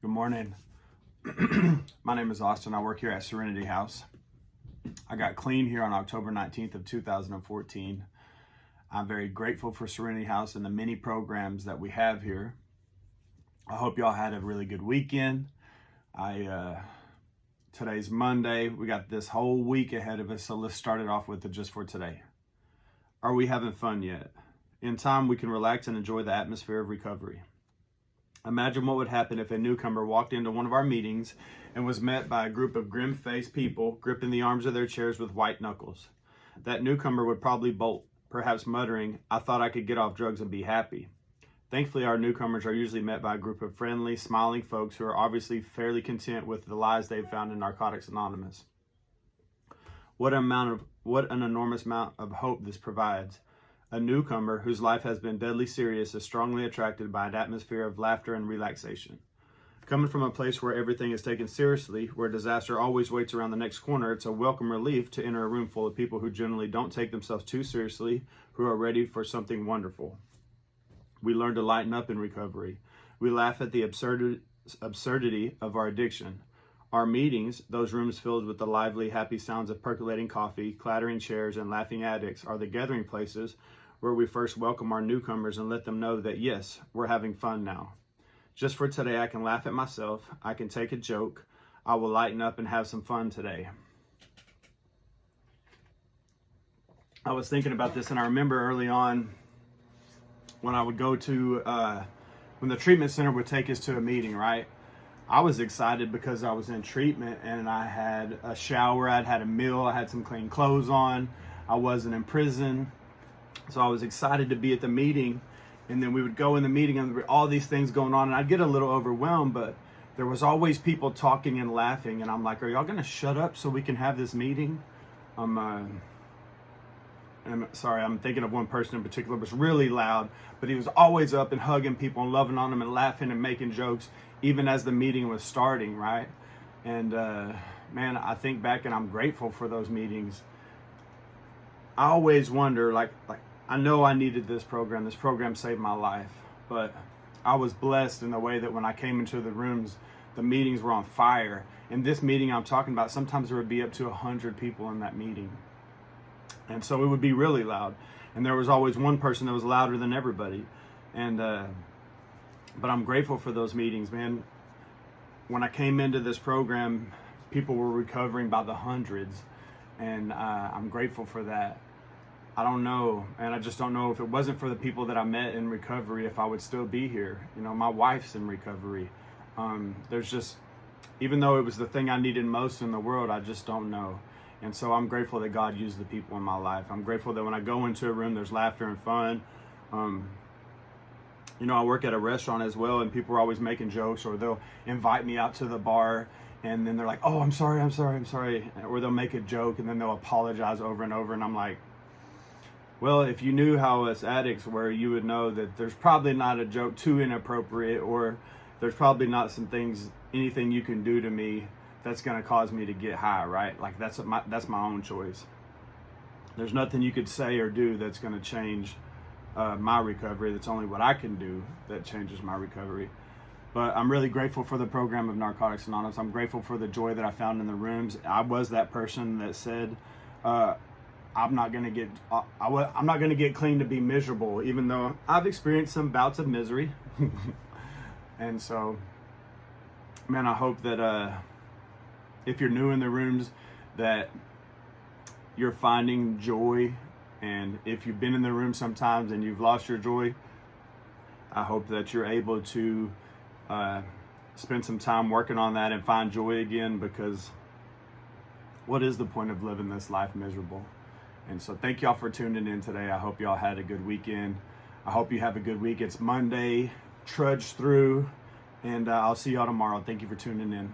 Good morning. My name is Austin. I work here at Serenity House. I got clean here on October 19th of 2014. I'm very grateful for Serenity House and the many programs that we have here. I hope y'all had a really good weekend. Today's Monday. We got this whole week ahead of us, so let's start it off with the just for today. Are we having fun yet? In time, we can relax and enjoy the atmosphere of recovery. Imagine what would happen if a newcomer walked into one of our meetings and was met by a group of grim-faced people gripping the arms of their chairs with white knuckles. That newcomer would probably bolt, perhaps muttering, "I thought I could get off drugs and be happy." Thankfully, our newcomers are usually met by a group of friendly, smiling folks who are obviously fairly content with the lies they've found in Narcotics Anonymous. What an enormous amount of hope this provides. A newcomer whose life has been deadly serious is strongly attracted by an atmosphere of laughter and relaxation. Coming from a place where everything is taken seriously, where disaster always waits around the next corner, it's a welcome relief to enter a room full of people who generally don't take themselves too seriously, who are ready for something wonderful. We learn to lighten up in recovery. We laugh at the absurdity of our addiction. Our meetings, those rooms filled with the lively, happy sounds of percolating coffee, clattering chairs, and laughing addicts, are the gathering places where we first welcome our newcomers and let them know that, yes, we're having fun now. Just for today, I can laugh at myself. I can take a joke. I will lighten up and have some fun today. I was thinking about this, and I remember early on when I would go to, when the treatment center would take us to a meeting, right? I was excited because I was in treatment and I had a shower, I'd had a meal, I had some clean clothes on, I wasn't in prison. So I was excited to be at the meeting, and then we would go in the meeting and there were all these things going on, and I'd get a little overwhelmed, but there was always people talking and laughing, and I'm like, are y'all gonna shut up so we can have this meeting? I'm sorry, I'm thinking of one person in particular, was really loud, but he was always up and hugging people and loving on them and laughing and making jokes, even as the meeting was starting, right? And man, I think back and I'm grateful for those meetings. I always wonder, like I know I needed this program. This program saved my life, but I was blessed in the way that when I came into the rooms, the meetings were on fire. In this meeting I'm talking about, sometimes there would be up to 100 people in that meeting. And so it would be really loud. And there was always one person that was louder than everybody. And, but I'm grateful for those meetings, man. When I came into this program, people were recovering by the hundreds. And I'm grateful for that. I don't know, and I just don't know if it wasn't for the people that I met in recovery, if I would still be here. You know, my wife's in recovery. There's just, even though it was the thing I needed most in the world, I just don't know. And so I'm grateful that God used the people in my life. I'm grateful that when I go into a room, there's laughter and fun. You know, I work at a restaurant as well, and people are always making jokes, or they'll invite me out to the bar, and then they're like, "Oh, I'm sorry. Or they'll make a joke, and then they'll apologize over and over, and I'm like, well, if you knew how us addicts were, you would know that there's probably not a joke too inappropriate, or there's probably not anything you can do to me that's going to cause me to get high, right? Like that's my own choice. There's nothing you could say or do that's going to change my recovery. That's only what I can do that changes my recovery. But I'm really grateful for the program of Narcotics Anonymous. I'm grateful for the joy that I found in the rooms. I was that person that said, I'm not gonna get clean to be miserable, even though I've experienced some bouts of misery. And so, man, I hope that if you're new in the rooms, that you're finding joy. And if you've been in the room sometimes and you've lost your joy, I hope that you're able to spend some time working on that and find joy again, because what is the point of living this life miserable? And so thank y'all for tuning in today. I hope y'all had a good weekend. I hope you have a good week. It's Monday, trudge through, and I'll see y'all tomorrow. Thank you for tuning in.